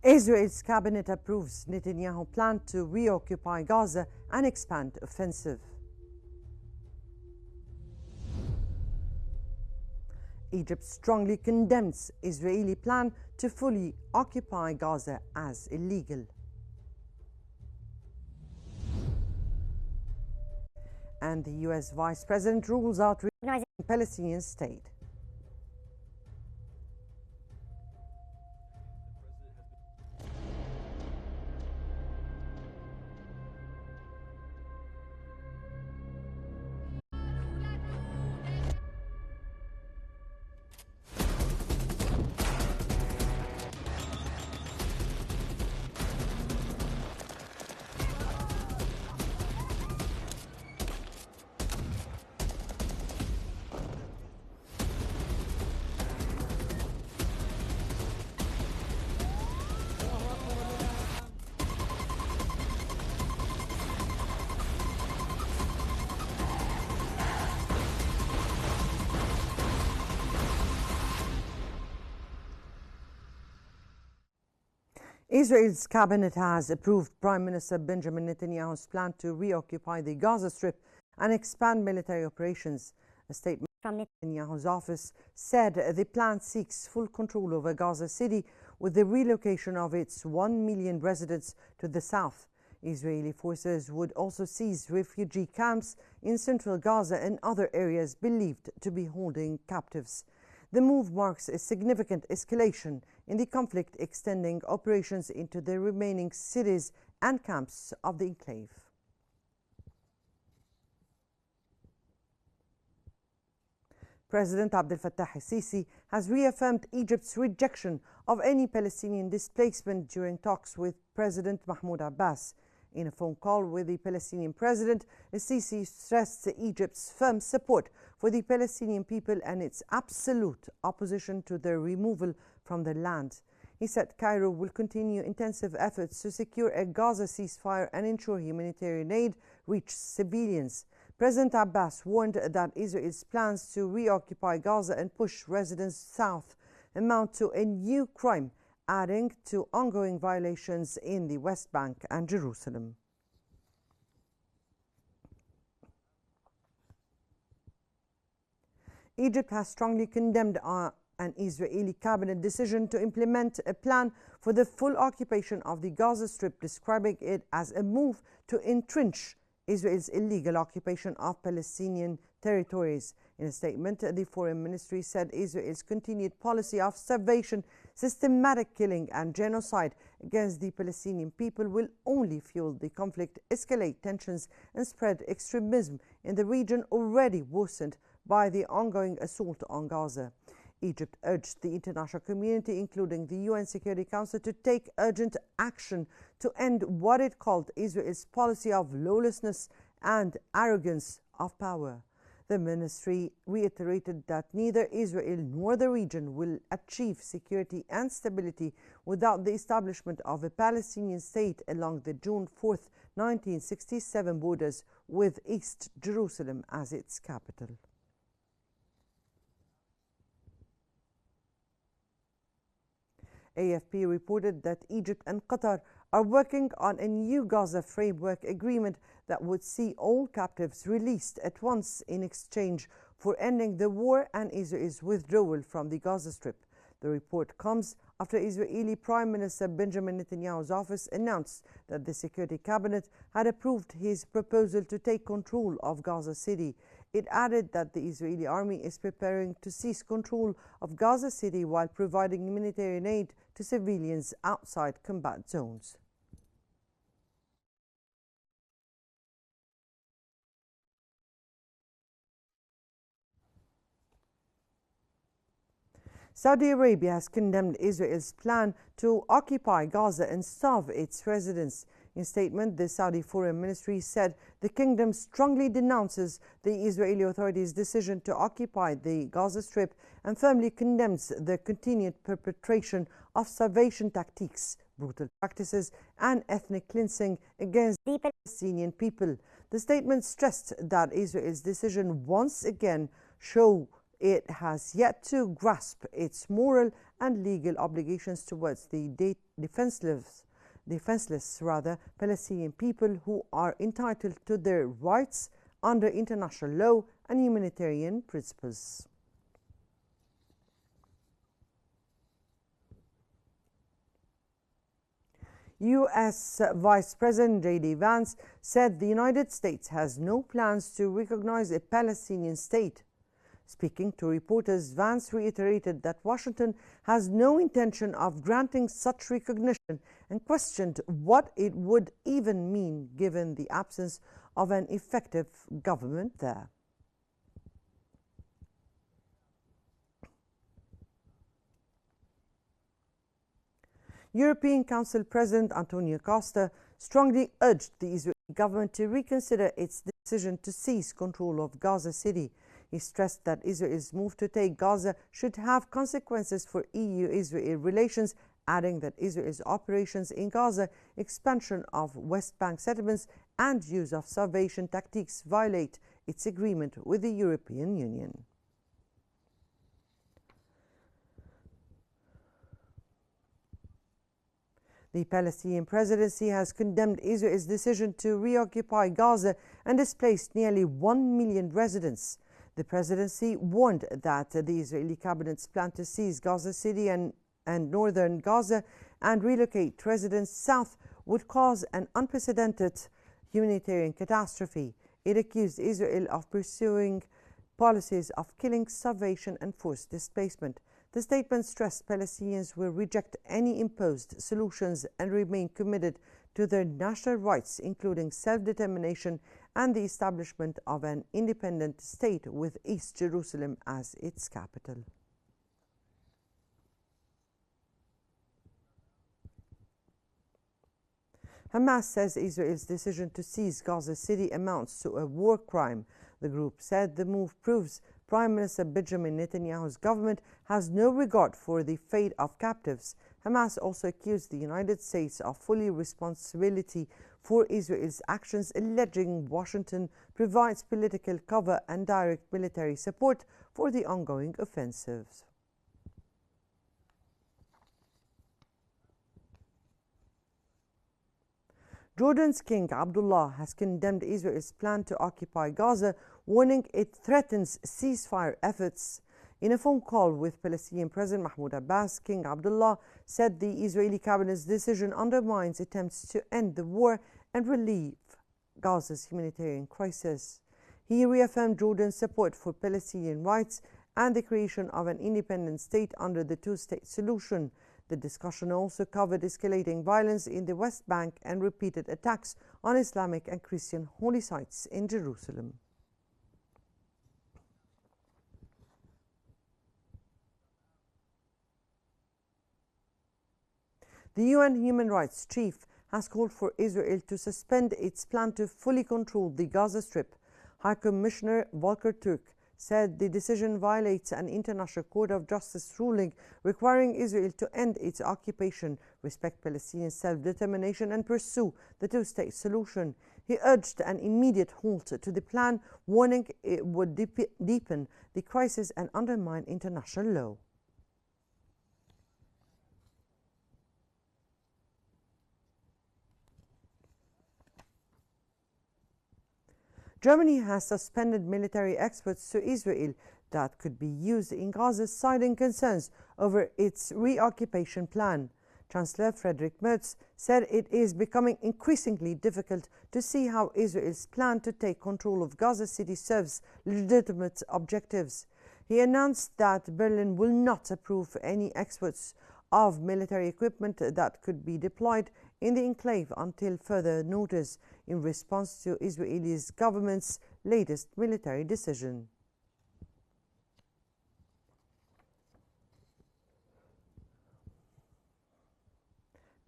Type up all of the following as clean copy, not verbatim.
Israel's cabinet approves Netanyahu's plan to reoccupy Gaza and expand offensive. Egypt strongly condemns Israeli plan to fully occupy Gaza as illegal. And the U.S. Vice President rules out recognizing a Palestinian state. Israel's cabinet has approved Prime Minister Benjamin Netanyahu's plan to reoccupy the Gaza Strip and expand military operations. A statement from Netanyahu's office said the plan seeks full control over Gaza City with the relocation of its 1 million residents to the south. Israeli forces would also seize refugee camps in central Gaza and other areas believed to be holding captives. The move marks a significant escalation in the conflict, extending operations into the remaining cities and camps of the enclave. President Abdel Fattah al-Sisi has reaffirmed Egypt's rejection of any Palestinian displacement during talks with President Mahmoud Abbas. In a phone call with the Palestinian president, al-Sisi stressed Egypt's firm support for the Palestinian people and its absolute opposition to their removal from the land. He said Cairo will continue intensive efforts to secure a Gaza ceasefire and ensure humanitarian aid reaches civilians. President Abbas warned that Israel's plans to reoccupy Gaza and push residents south amount to a new crime, adding to ongoing violations in the West Bank and Jerusalem. Egypt has strongly condemned an Israeli cabinet decision to implement a plan for the full occupation of the Gaza Strip, describing it as a move to entrench Israel's illegal occupation of Palestinian territories. In a statement, the Foreign Ministry said Israel's continued policy of starvation, systematic killing and genocide against the Palestinian people will only fuel the conflict, escalate tensions and spread extremism in the region already worsened by the ongoing assault on Gaza. Egypt urged the international community, including the UN Security Council, to take urgent action to end what it called Israel's policy of lawlessness and arrogance of power. The ministry reiterated that neither Israel nor the region will achieve security and stability without the establishment of a Palestinian state along the June 4, 1967 borders with East Jerusalem as its capital. AFP reported that Egypt and Qatar are working on a new Gaza framework agreement that would see all captives released at once in exchange for ending the war and Israel's withdrawal from the Gaza Strip. The report comes after Israeli Prime Minister Benjamin Netanyahu's office announced that the Security Cabinet had approved his proposal to take control of Gaza City. It added that the Israeli army is preparing to seize control of Gaza City while providing humanitarian aid to civilians outside combat zones. Saudi Arabia has condemned Israel's plan to occupy Gaza and starve its residents. In a statement, the Saudi Foreign Ministry said the kingdom strongly denounces the Israeli authorities' decision to occupy the Gaza Strip and firmly condemns the continued perpetration of starvation tactics, brutal practices, and ethnic cleansing against the Palestinian people. The statement stressed that Israel's decision once again shows it has yet to grasp its moral and legal obligations towards the defenseless Palestinian people who are entitled to their rights under international law and humanitarian principles. U.S. Vice President J.D. Vance said the United States has no plans to recognize a Palestinian state. Speaking to reporters, Vance reiterated that Washington has no intention of granting such recognition and questioned what it would even mean given the absence of an effective government there. European Council President Antonio Costa strongly urged the Israeli government to reconsider its decision to seize control of Gaza City. He stressed that Israel's move to take Gaza should have consequences for EU-Israel relations, adding that Israel's operations in Gaza, expansion of West Bank settlements, and use of starvation tactics violate its agreement with the European Union. The Palestinian presidency has condemned Israel's decision to reoccupy Gaza and displaced nearly 1 million residents. The presidency warned that the Israeli cabinet's plan to seize Gaza City and northern Gaza and relocate residents south would cause an unprecedented humanitarian catastrophe. It accused Israel of pursuing policies of killing, starvation, and forced displacement. The statement stressed Palestinians will reject any imposed solutions and remain committed to their national rights, including self-determination and the establishment of an independent state with East Jerusalem as its capital. Hamas says Israel's decision to seize Gaza City amounts to a war crime. The group said the move proves Prime Minister Benjamin Netanyahu's government has no regard for the fate of captives. Hamas also accused the United States of full responsibility for Israel's actions, alleging Washington provides political cover and direct military support for the ongoing offensives. Jordan's King Abdullah has condemned Israel's plan to occupy Gaza, warning it threatens ceasefire efforts. In a phone call with Palestinian President Mahmoud Abbas, King Abdullah said the Israeli cabinet's decision undermines attempts to end the war and relieve Gaza's humanitarian crisis. He reaffirmed Jordan's support for Palestinian rights and the creation of an independent state under the two-state solution. The discussion also covered escalating violence in the West Bank and repeated attacks on Islamic and Christian holy sites in Jerusalem. The UN Human Rights Chief has called for Israel to suspend its plan to fully control the Gaza Strip. High Commissioner Volker Turk said the decision violates an International Court of Justice ruling requiring Israel to end its occupation, respect Palestinian self-determination, and pursue the two-state solution. He urged an immediate halt to the plan, warning it would deepen the crisis and undermine international law. Germany has suspended military exports to Israel that could be used in Gaza, citing concerns over its reoccupation plan. Chancellor Friedrich Merz said it is becoming increasingly difficult to see how Israel's plan to take control of Gaza City serves legitimate objectives. He announced that Berlin will not approve any exports of military equipment that could be deployed in the enclave until further notice, in response to Israeli government's latest military decision.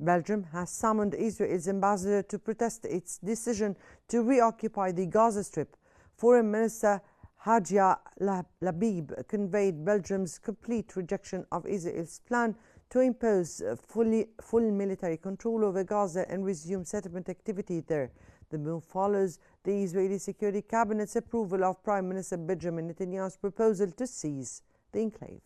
Belgium has summoned Israel's ambassador to protest its decision to reoccupy the Gaza Strip. Foreign Minister Hajia Labib conveyed Belgium's complete rejection of Israel's plan to impose full military control over Gaza and resume settlement activity there. The move follows the Israeli Security Cabinet's approval of Prime Minister Benjamin Netanyahu's proposal to seize the enclave.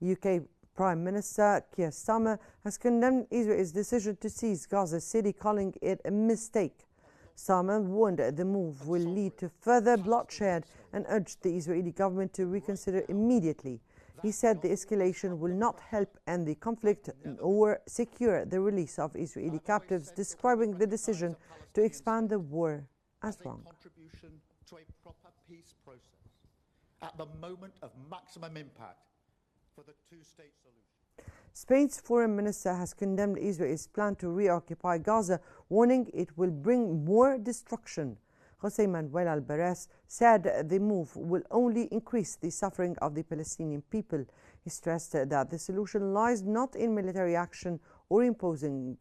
UK Prime Minister Keir Starmer has condemned Israel's decision to seize Gaza City, calling it a mistake. Starmer warned the move will lead to further bloodshed and urged the Israeli government to reconsider immediately. He said the escalation will not help end the conflict or secure the release of Israeli captives, describing the decision to expand the war as wrong. Contribution to a proper peace process at the moment of maximum impact for the two-state solution. Spain's foreign minister has condemned Israel's plan to reoccupy Gaza, warning it will bring more destruction. José Manuel Alvarez said the move will only increase the suffering of the Palestinian people. He stressed that the solution lies not in military action or imposing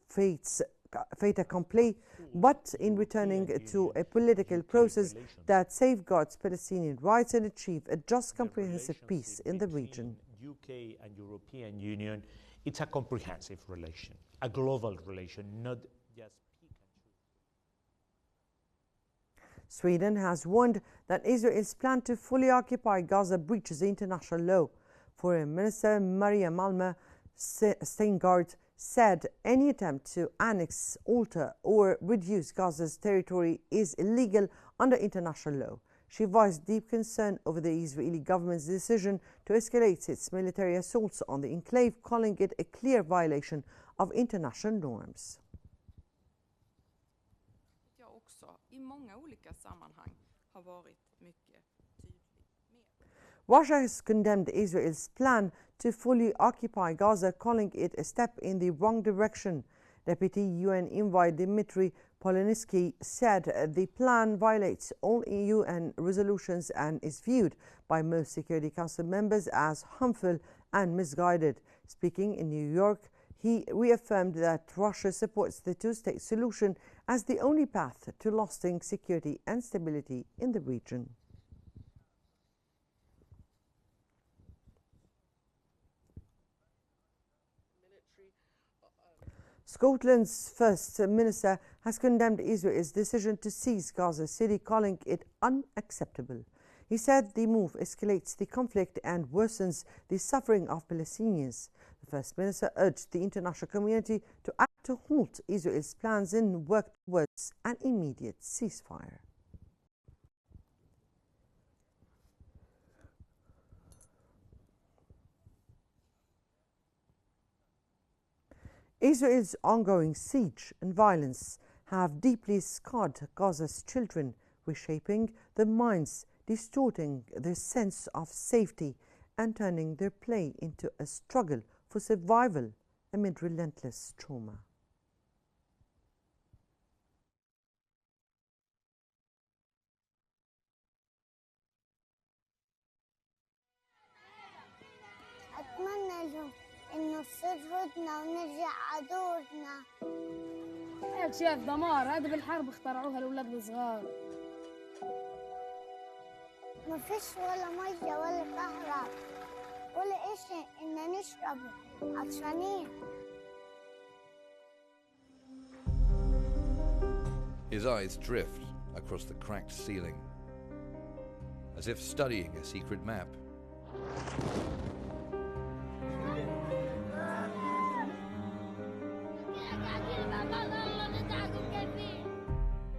fait accompli, but in returning to a political process that safeguards Palestinian rights and achieves a just, comprehensive peace in the region. UK and European Union, it's a comprehensive relation, a global relation, not just pick and choose. Sweden has warned that Israel's plan to fully occupy Gaza breaches international law. Foreign Minister Maria Malmer Steingart said any attempt to annex, alter or reduce Gaza's territory is illegal under international law. She voiced deep concern over the Israeli government's decision to escalate its military assaults on the enclave, calling it a clear violation of international norms. Russia has condemned Israel's plan to fully occupy Gaza, calling it a step in the wrong direction. Deputy UN envoy Dmitry Polonsky said the plan violates all UN resolutions and is viewed by most Security Council members as harmful and misguided. Speaking in New York, he reaffirmed that Russia supports the two-state solution as the only path to lasting security and stability in the region. Scotland's First Minister has condemned Israel's decision to seize Gaza City, calling it unacceptable. He said the move escalates the conflict and worsens the suffering of Palestinians. The First Minister urged the international community to act to halt Israel's plans and work towards an immediate ceasefire. Israel's ongoing siege and violence have deeply scarred Gaza's children, reshaping their minds, distorting their sense of safety, and turning their play into a struggle for survival amid relentless trauma. إنه تصير هدنة ونرجع عدورنا. هيك شايف دمار، هذا بالحرب اخترعوها الأولاد الصغار. ما فيش ولا مية ولا كهرباء ولا إشي إننا نشربه، عطشانين. His eyes drift across the cracked ceiling, as if studying a secret map.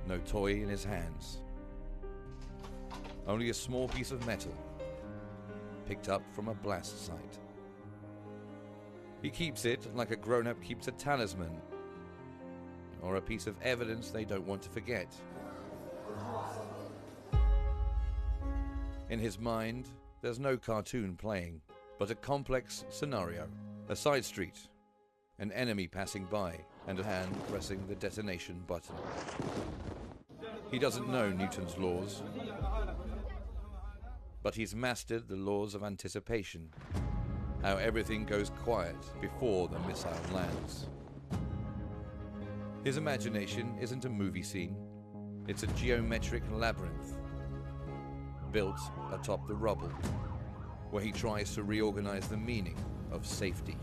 No toy in his hands. Only a small piece of metal, picked up from a blast site. He keeps it like a grown-up keeps a talisman, or a piece of evidence they don't want to forget. In his mind, there's no cartoon playing, but a complex scenario, a side street, an enemy passing by, and a hand pressing the detonation button. He doesn't know Newton's laws, but he's mastered the laws of anticipation, how everything goes quiet before the missile lands. His imagination isn't a movie scene, it's a geometric labyrinth, built atop the rubble, where he tries to reorganize the meaning of safety.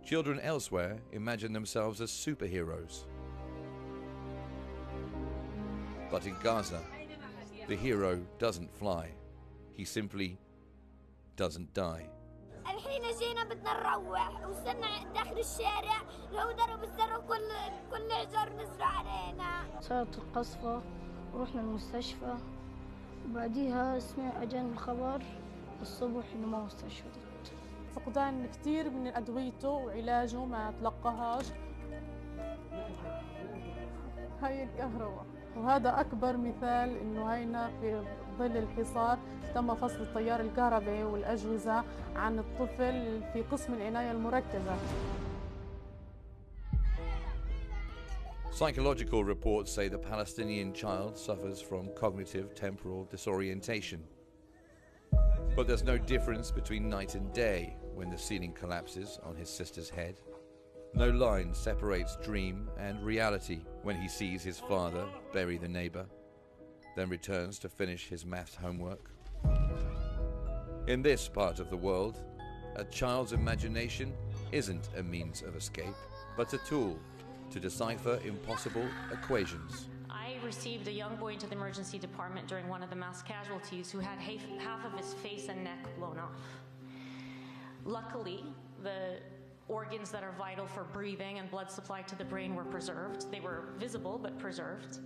Children elsewhere imagine themselves as superheroes. But in Gaza, the hero doesn't fly. He simply doesn't die. الحين جينا بدنا نروح وصلنا داخل الشارع لو ضرب الزرع كل عجار نزرع علينا. صارت القصفة ورحنا المستشفى وبعديها أجانا الخبر الصبح إنه ما مستشفى. فقدان كثير من أدويته وعلاجه ما تلقاهاش. هاي الكهرباء وهذا أكبر مثال إنه هينا في ظل الحصار تم فصل التيار الكهربائي والأجهزة عن الطفل في قسم العناية المركزة. Psychological reports say the Palestinian child suffers from cognitive temporal disorientation. But there's no difference between night and day when the ceiling collapses on his sister's head. No line separates dream and reality when he sees his father bury the neighbor, then returns to finish his maths homework. In this part of the world, a child's imagination isn't a means of escape, but a tool to decipher impossible equations. I received a young boy into the emergency department during one of the mass casualties who had half of his face and neck blown off. Luckily, the organs that are vital for breathing and blood supply to the brain were preserved. They were visible but preserved.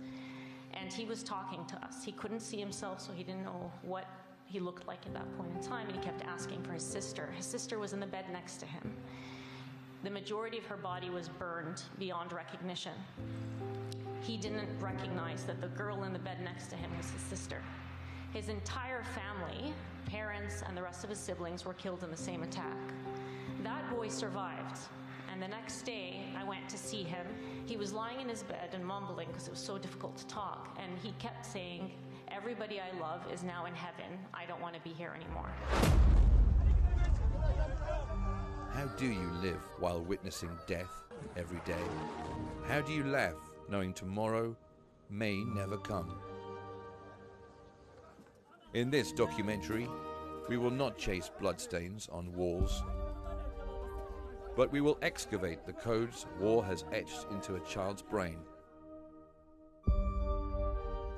And he was talking to us. He couldn't see himself, so he didn't know what he looked like at that point in time, and he kept asking for his sister. His sister was in the bed next to him. The majority of her body was burned beyond recognition. He didn't recognize that the girl in the bed next to him was his sister. His entire family, parents and the rest of his siblings, were killed in the same attack. That boy survived, and the next day I went to see him. He was lying in his bed and mumbling because it was so difficult to talk, and he kept saying, "Everybody I love is now in heaven. I don't want to be here anymore." How do you live while witnessing death every day? How do you laugh knowing tomorrow may never come? In this documentary, we will not chase bloodstains on walls, but we will excavate the codes war has etched into a child's brain.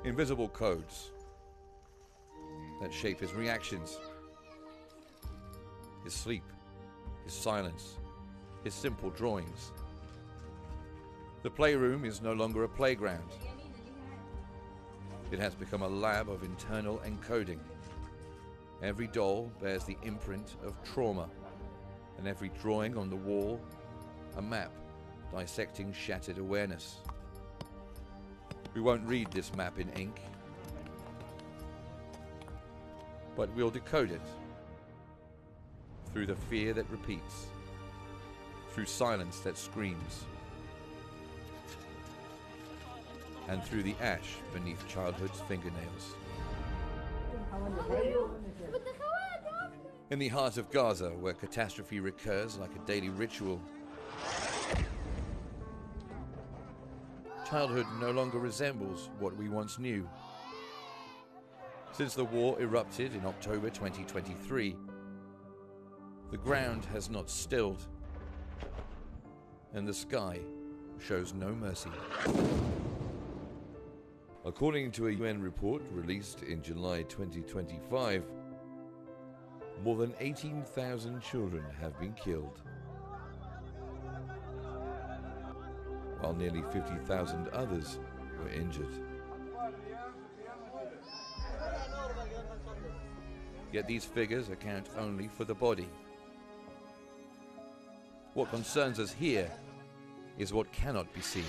Invisible codes that shape his reactions, his sleep, his silence, his simple drawings. The playroom is no longer a playground. It has become a lab of internal encoding. Every doll bears the imprint of trauma, and every drawing on the wall, a map dissecting shattered awareness. We won't read this map in ink, but we'll decode it through the fear that repeats, through silence that screams, and through the ash beneath childhood's fingernails. In the heart of Gaza, where catastrophe recurs like a daily ritual, childhood no longer resembles what we once knew. Since the war erupted in October 2023, the ground has not stilled, and the sky shows no mercy. According to a UN report released in July 2025, more than 18,000 children have been killed, while nearly 50,000 others were injured. Yet these figures account only for the body. What concerns us here is what cannot be seen.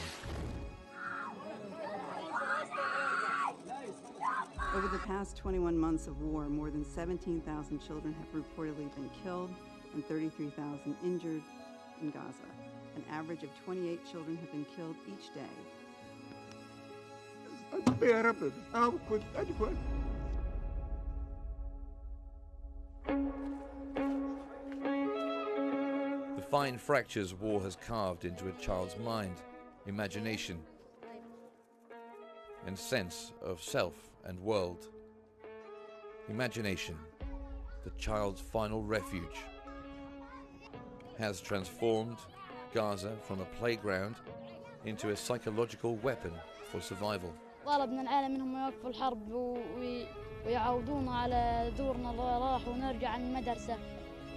Over the past 21 months of war, more than 17,000 children have reportedly been killed and 33,000 injured in Gaza. An average of 28 children have been killed each day. The fine fractures war has carved into a child's mind, imagination, and sense of self and world. Imagination, the child's final refuge, has transformed Gaza from a playground into a psychological weapon for survival. طلبنا العالم انهم يوقفوا الحرب ويعودونا على دورنا اللي راح ونرجع المدرسة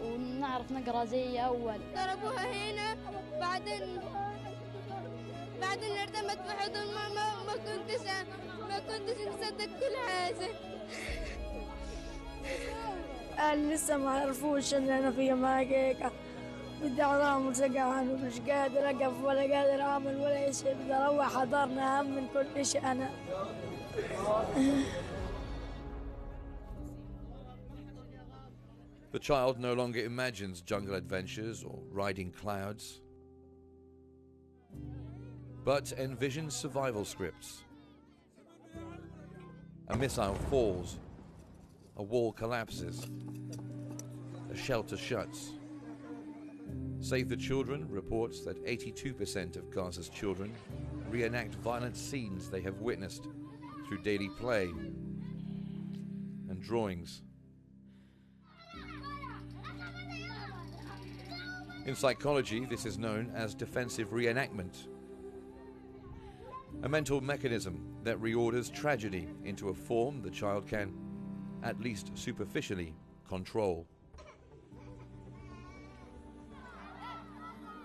ونعرف نقرا زي أول. ضربوها هنا بعدين ارتمت بحضن ماما ما كنتش مصدق كل حاجة. أنا لسه ما عرفوش إن أنا في ماجيكا. بدي أنام وسقعان ومش قادر أقف ولا قادر أعمل ولا شيء. بدي أروح حضرنا هم من كل شيء أنا. The child no longer imagines jungle adventures or riding clouds, but envisions survival scripts. A missile falls, a wall collapses, a shelter shuts. Save the Children reports that 82% of Gaza's children reenact violent scenes they have witnessed through daily play and drawings. In psychology, this is known as defensive reenactment, a mental mechanism that reorders tragedy into a form the child can, at least superficially, control.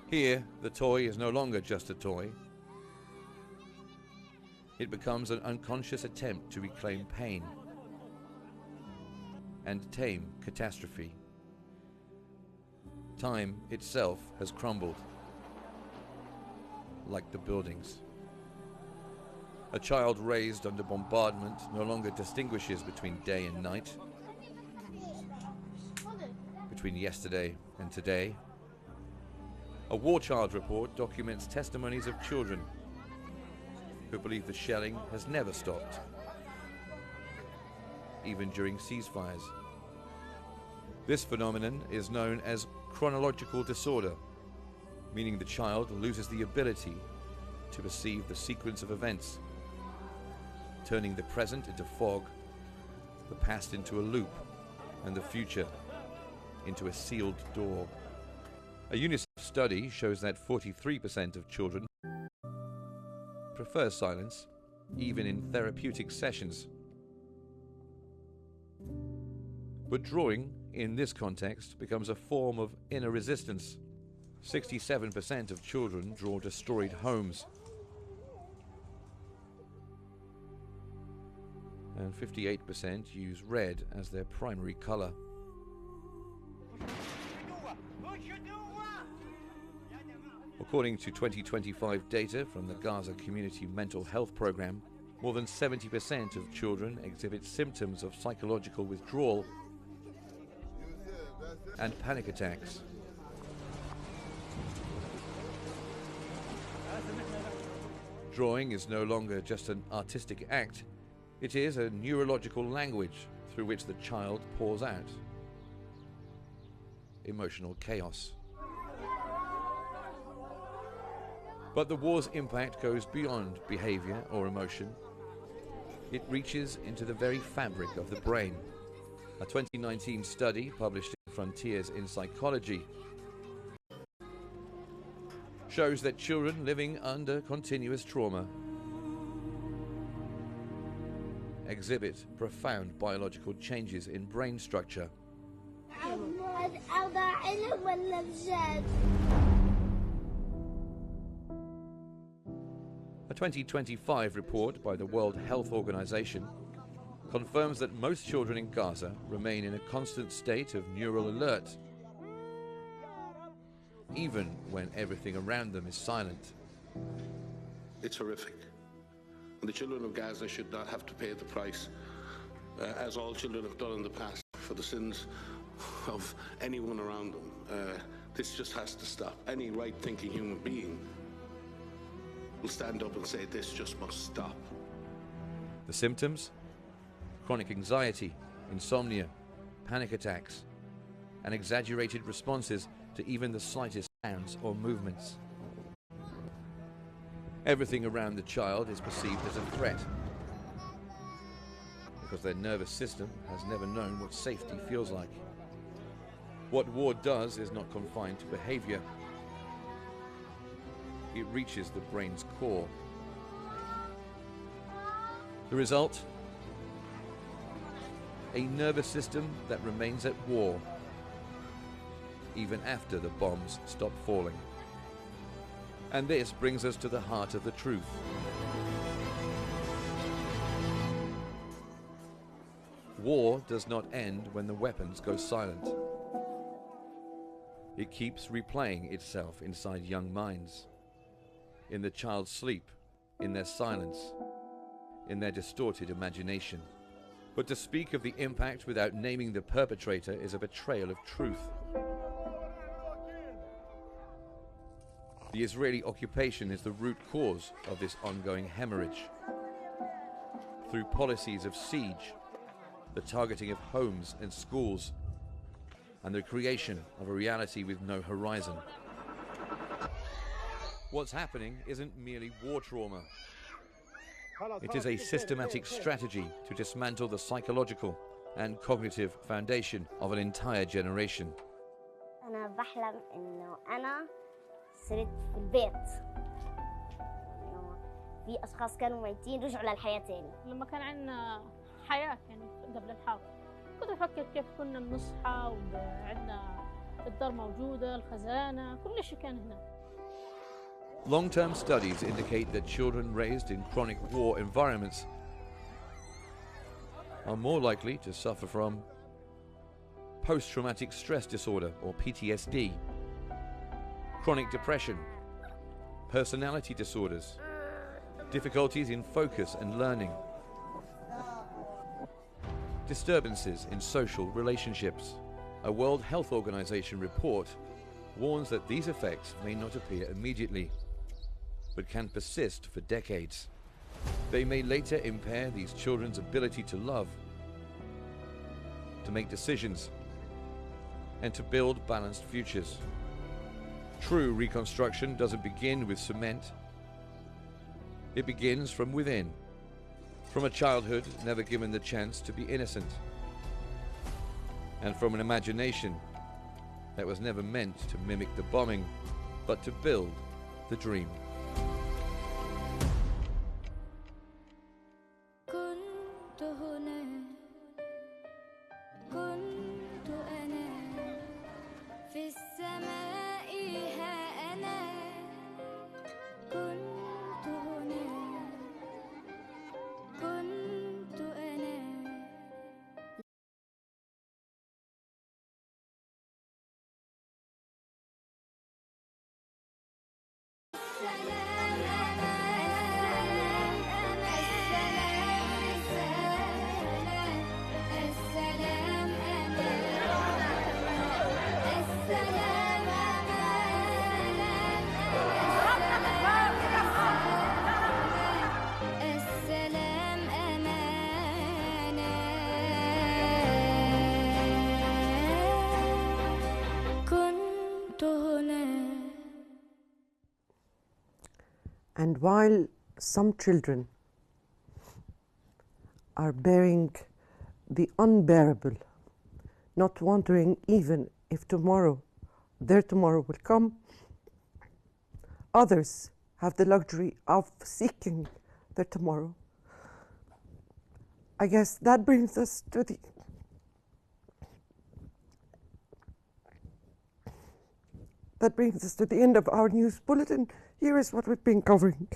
Here, the toy is no longer just a toy. It becomes an unconscious attempt to reclaim pain and tame catastrophe. Time itself has crumbled, like the buildings. A child raised under bombardment no longer distinguishes between day and night, between yesterday and today. A War Child report documents testimonies of children who believe the shelling has never stopped, even during ceasefires. This phenomenon is known as chronological disorder, meaning the child loses the ability to perceive the sequence of events, turning the present into fog, the past into a loop, and the future into a sealed door. A UNICEF study shows that 43% of children prefer silence, even in therapeutic sessions. But drawing, in this context, becomes a form of inner resistance. 67% of children draw destroyed homes, and 58% use red as their primary color. According to 2025 data from the Gaza Community Mental Health Program, more than 70% of children exhibit symptoms of psychological withdrawal and panic attacks. Drawing is no longer just an artistic act, it is a neurological language through which the child pours out emotional chaos. But the war's impact goes beyond behavior or emotion. It reaches into the very fabric of the brain. A 2019 study published in Frontiers in Psychology shows that children living under continuous trauma exhibit profound biological changes in brain structure. A 2025 report by the World Health Organization confirms that most children in Gaza remain in a constant state of neural alert, even when everything around them is silent. It's horrific. And the children of Gaza should not have to pay the price, as all children have done in the past, for the sins of anyone around them. This just has to stop. Any right-thinking human being will stand up and say this just must stop. The symptoms? Chronic anxiety, insomnia, panic attacks, and exaggerated responses to even the slightest sounds or movements. Everything around the child is perceived as a threat. because their nervous system has never known what safety feels like. What war does is not confined to behavior. It reaches the brain's core. The result? A nervous system that remains at war even after the bombs stop falling. And this brings us to the heart of the truth. War does not end when the weapons go silent. It keeps replaying itself inside young minds, in the child's sleep, in their silence, in their distorted imagination. But to speak of the impact without naming the perpetrator is a betrayal of truth. The Israeli occupation is the root cause of this ongoing hemorrhage. Through policies of siege, the targeting of homes and schools, and the creation of a reality with no horizon. What's happening isn't merely war trauma. It is a systematic strategy to dismantle the psychological and cognitive foundation of an entire generation. أنا بحلم إنه أنا صرت في البيت. إنه في أشخاص كانوا ميتين رجعوا للحياة تاني. لما كان عندنا حياة يعني قبل الحرب كنت أفكر كيف كنا بنصحى وعندنا الدار موجودة، الخزانة، كل شيء كان هنا. Long-term studies indicate that children raised in chronic war environments are more likely to suffer from post-traumatic stress disorder or PTSD, chronic depression, personality disorders, difficulties in focus and learning, disturbances in social relationships. A World Health Organization report warns that these effects may not appear immediately, but can persist for decades. They may later impair these children's ability to love, to make decisions, and to build balanced futures. True reconstruction doesn't begin with cement. It begins from within, from a childhood never given the chance to be innocent, and from an imagination that was never meant to mimic the bombing, but to build the dream. And while some children are bearing the unbearable, not wondering even if their tomorrow will come, others have the luxury of seeking their tomorrow. I guess that brings us to the end of our news bulletin. Here is what we've been covering.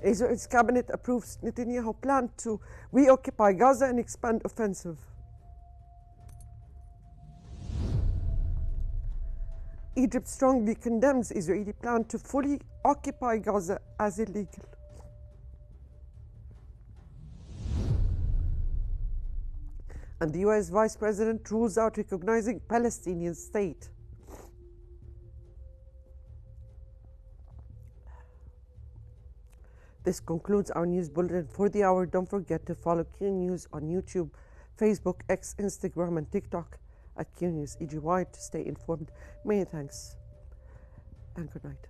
Israel's cabinet approves Netanyahu's plan to reoccupy Gaza and expand offensive. Egypt strongly condemns Israeli plan to fully occupy Gaza as illegal. And the US Vice President rules out recognizing Palestinian state. This concludes our news bulletin for the hour. Don't forget to follow Qnews on YouTube, Facebook, X, Instagram, and TikTok at Qnews EGY to stay informed. Many thanks and good night.